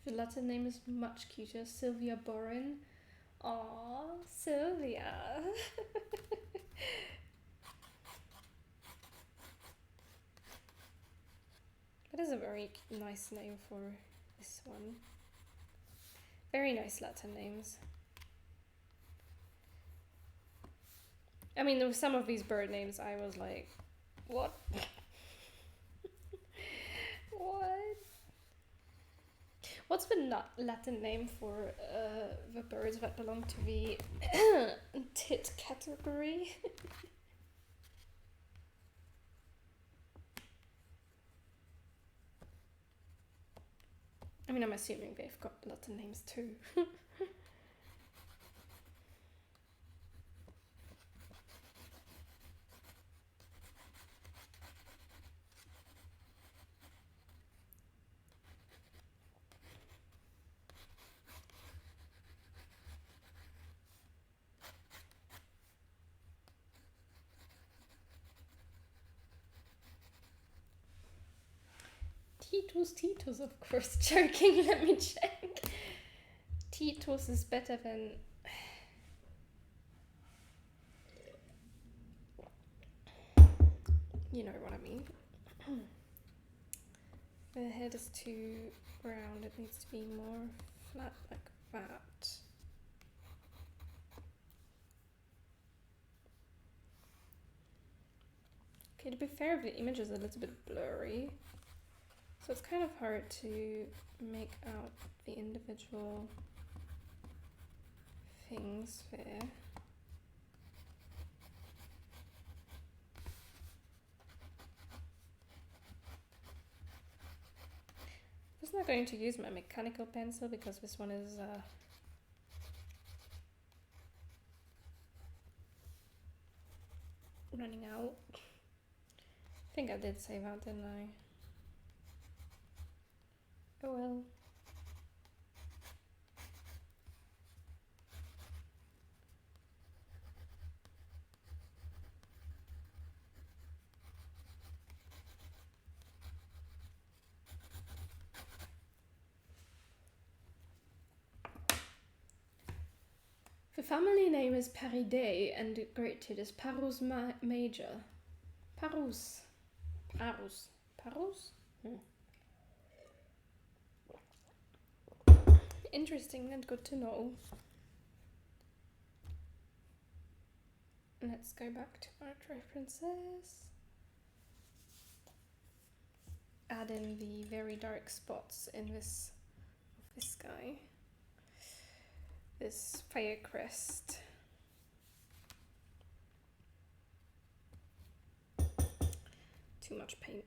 The Latin name is much cuter. Sylvia Boren. Aww, Sylvia. That is a very nice name for this one. Very nice Latin names. I mean, there were some of these bird names I was like, what? What? What's the Latin name for the birds that belong to the tit category? I mean, I'm assuming they've got Latin names too. Titus, of course. Joking, let me check. Titus is better than... You know what I mean. The head is too round, it needs to be more flat like that. Okay, to be fair, the image is a little bit blurry. So it's kind of hard to make out the individual things there. I'm just not going to use my mechanical pencil because this one is running out. I think I did say that, didn't I? Oh well. The family name is Paridae and the Great Tit is Parus major. Parus. Interesting and good to know. Let's go back to art references. Add in the very dark spots in this guy. This Firecrest. Too much paint.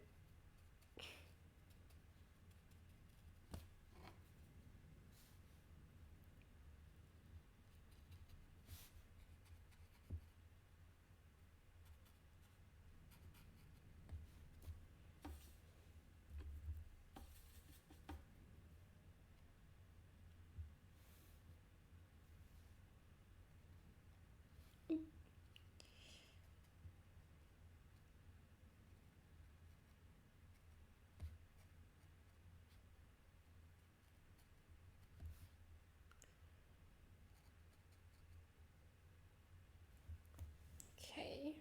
Okay.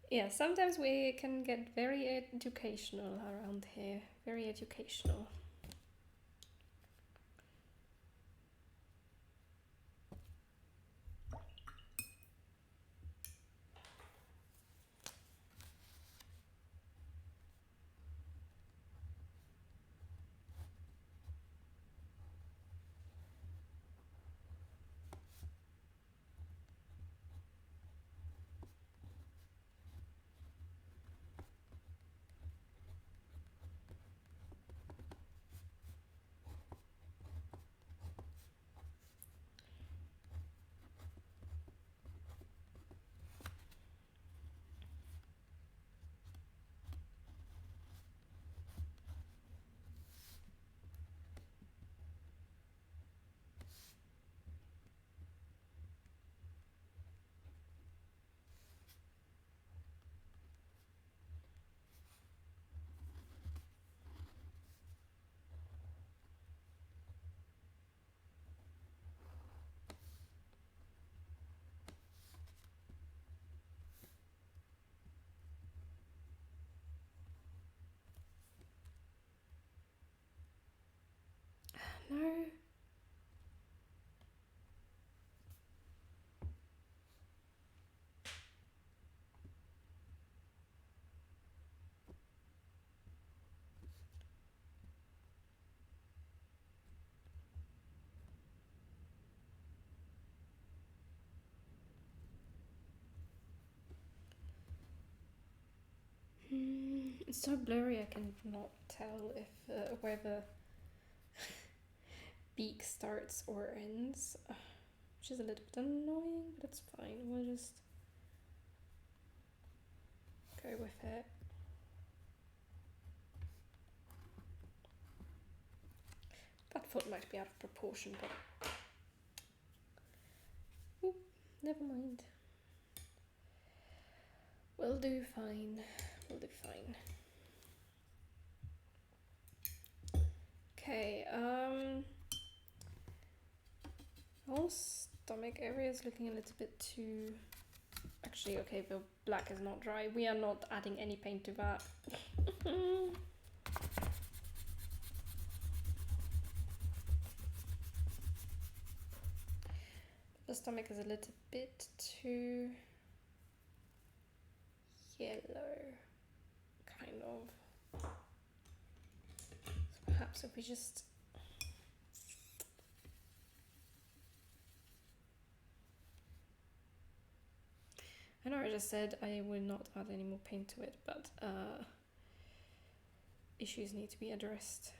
Yeah, sometimes we can get very educational around here. Very educational. No. It's so blurry I can not tell if where the beak starts or ends, which is a little bit annoying, but it's fine. We'll just go with it. That foot might be out of proportion, but oop, never mind. We'll do fine. We'll do fine. Okay, whole stomach area is looking a little bit too... Actually, okay, the black is not dry. We are not adding any paint to that. The stomach is a little bit too yellow, kind of. So perhaps if we just... I know I just said I will not add any more paint to it, but issues need to be addressed.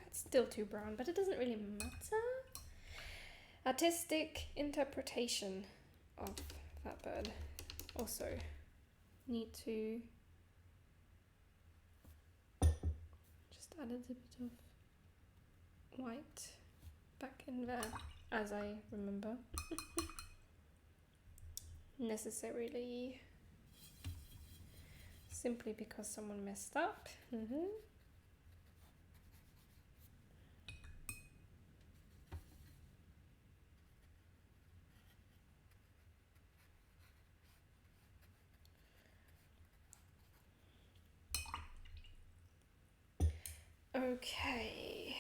It's still too brown, but it doesn't really matter. Artistic interpretation of that bird. Also need to just add a little bit of white back in there, as I remember. Necessarily, simply because someone messed up. Okay.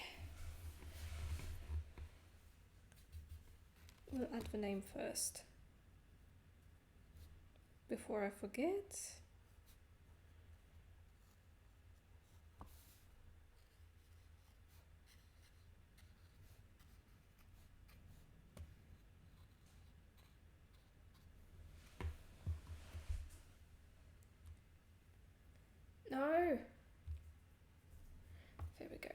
We'll add the name first. Before I forget. No. There we go.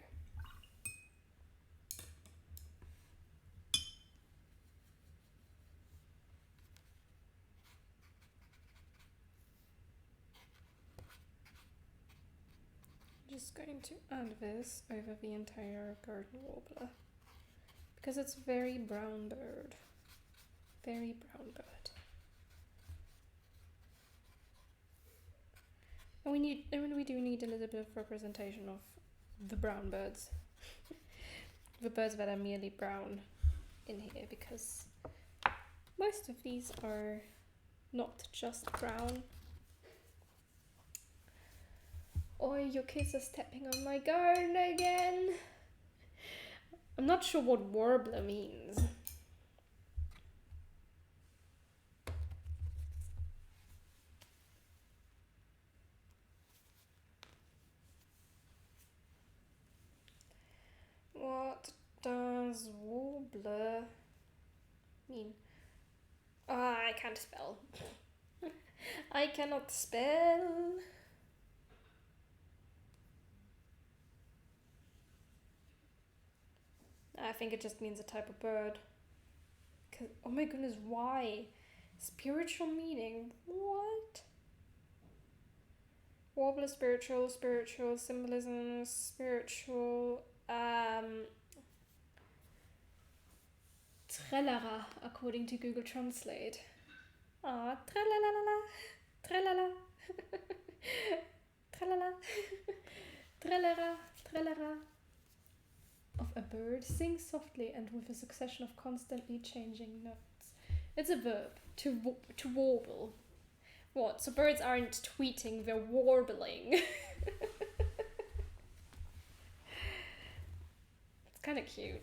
I'm just going to add this over the entire Garden Warbler because it's very brown bird. Very brown bird. And we do need a little bit of representation of the brown birds. The birds that are merely brown in here, because most of these are not just brown. Oh, your kids are stepping on my garden again. I'm not sure what warbler means. What does warbler mean? Ah, I can't spell. I cannot spell. I think it just means a type of bird. Oh my goodness, why? Spiritual meaning? What? Warbler, spiritual, spiritual, symbolism, spiritual, trellara, according to Google Translate. Ah, tralalala, tralala, tralala, tralala, tralala. Of a bird sings softly and with a succession of constantly changing notes. It's a verb, to warble. What? So birds aren't tweeting, they're warbling. It's kind of cute.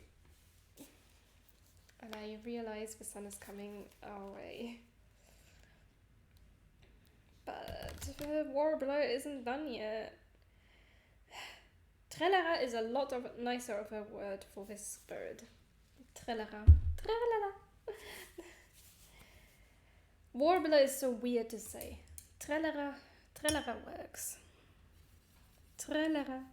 And I realise the sun is coming our way. But the warbler isn't done yet. Trellara is a lot of nicer of a word for this bird. Trellara. Trelala. Warbler is so weird to say. Trellara. Trellara works. Trellara.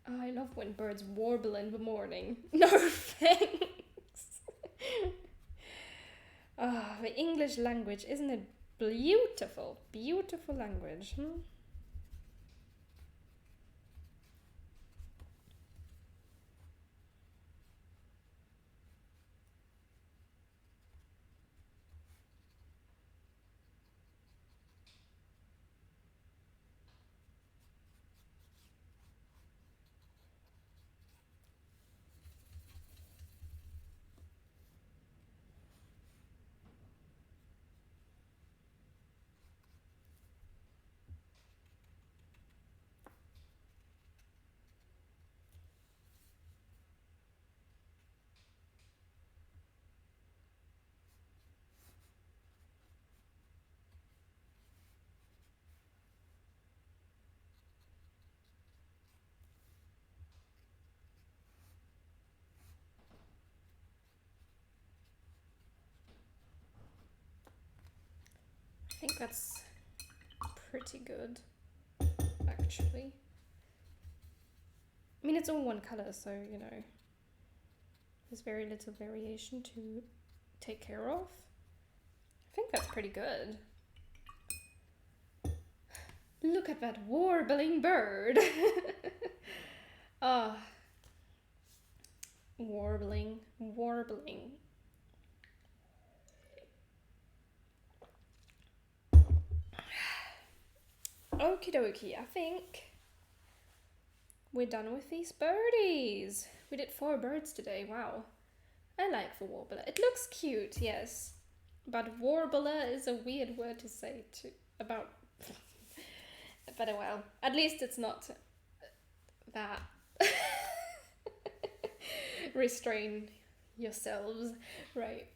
Oh, I love when birds warble in the morning. No thanks. Ah, the English language, isn't it beautiful? Beautiful language. I think that's pretty good, actually. I mean, it's all one colour, so, you know, there's very little variation to take care of. I think that's pretty good. Look at that warbling bird. Ah, warbling, warbling. Okie dokie, I think we're done with these birdies. We did 4 birds today, wow. I like the warbler. It looks cute, yes. But warbler is a weird word to say about... But well, at least it's not that. Restrain yourselves. Right.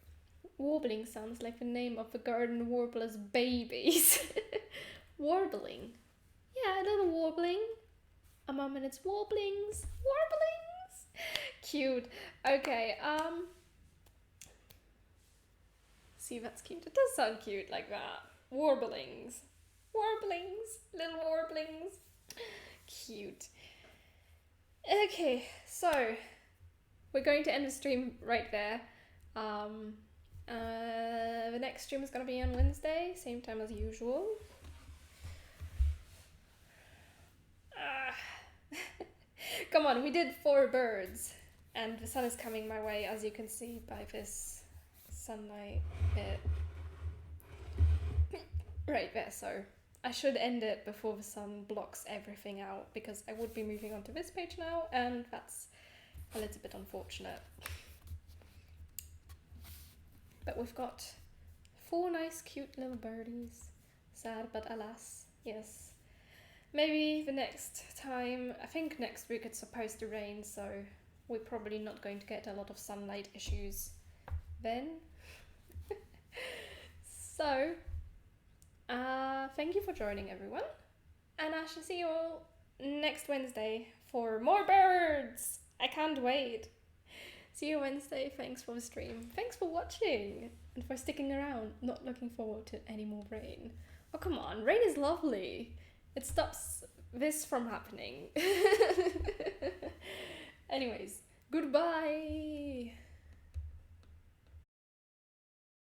Warbling sounds like the name of the Garden Warbler's babies. Warbling. Yeah, a little warbling. A moment it's warblings. Warblings. Cute. Okay, see, that's cute. It does sound cute like that. Warblings. Warblings. Little warblings. Cute. Okay, so we're going to end the stream right there. The next stream is going to be on Wednesday, same time as usual. Come on, we did 4 birds, and the sun is coming my way, as you can see by this sunlight bit. Right there, so I should end it before the sun blocks everything out, because I would be moving on to this page now, and that's a little bit unfortunate. But we've got 4 nice cute little birdies. Sad, but alas, yes. Maybe the next time, I think next week it's supposed to rain, so we're probably not going to get a lot of sunlight issues then. So, thank you for joining, everyone, and I shall see you all next Wednesday for more birds. I can't wait. See you Wednesday. Thanks for the stream. Thanks for watching and for sticking around. Not looking forward to any more rain. Oh, come on. Rain is lovely. It stops this from happening. Anyways, goodbye.